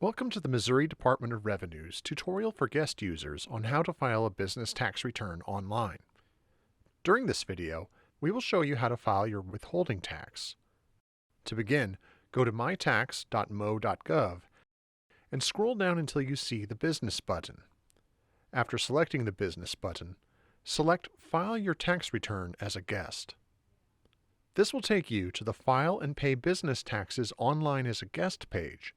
Welcome to the Missouri Department of Revenue's tutorial for guest users on how to file a business tax return online. During this video, we will show you how to file your withholding tax. To begin, go to mytax.mo.gov and scroll down until you see the Business button. After selecting the Business button, select File Your Tax Return as a Guest. This will take you to the File and Pay Business Taxes Online as a Guest page.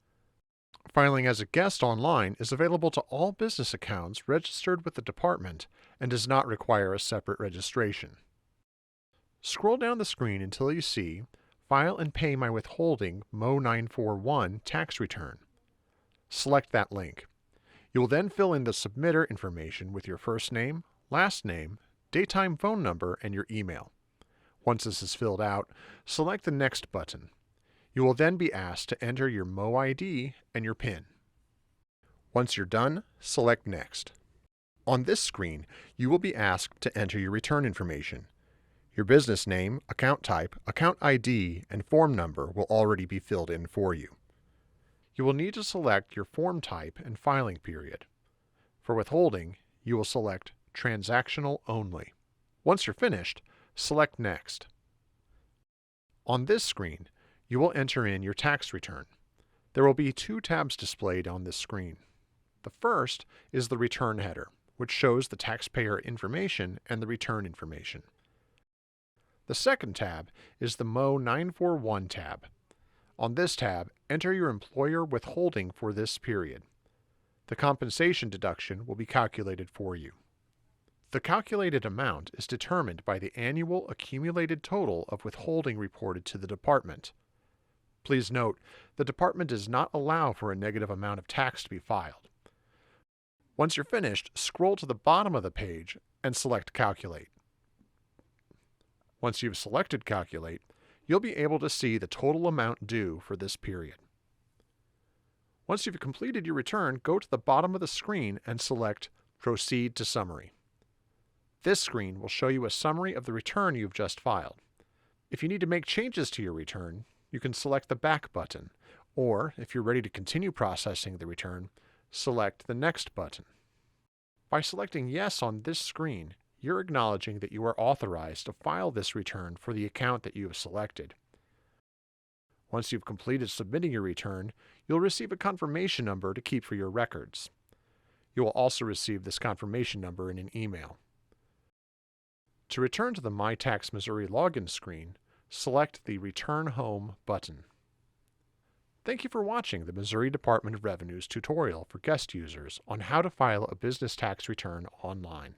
Filing as a guest online is available to all business accounts registered with the department and does not require a separate registration. Scroll down the screen until you see File and Pay My Withholding Mo 941 Tax Return. Select that link. You will then fill in the submitter information with your first name, last name, daytime phone number, and your email. Once this is filled out, select the Next button. You will then be asked to enter your Mo ID and your PIN. Once you're done, select Next. On this screen, you will be asked to enter your return information. Your business name, account type, account ID, and form number will already be filled in for you. You will need to select your form type and filing period. For withholding, you will select Transactional Only. Once you're finished, select Next. On this screen, you will enter in your tax return. There will be two tabs displayed on this screen. The first is the return header, which shows the taxpayer information and the return information. The second tab is the Mo 941 tab. On this tab, enter your employer withholding for this period. The compensation deduction will be calculated for you. The calculated amount is determined by the annual accumulated total of withholding reported to the department. Please note, the department does not allow for a negative amount of tax to be filed. Once you're finished, scroll to the bottom of the page and select Calculate. Once you've selected Calculate, you'll be able to see the total amount due for this period. Once you've completed your return, go to the bottom of the screen and select Proceed to Summary. This screen will show you a summary of the return you've just filed. If you need to make changes to your return, you can select the Back button, or if you're ready to continue processing the return, select the Next button. By selecting Yes on this screen, you're acknowledging that you are authorized to file this return for the account that you have selected. Once you've completed submitting your return, you'll receive a confirmation number to keep for your records. You will also receive this confirmation number in an email. To return to the MyTax Missouri login screen, select the Return Home button. Thank you for watching the Missouri Department of Revenue's tutorial for guest users on how to file a business tax return online.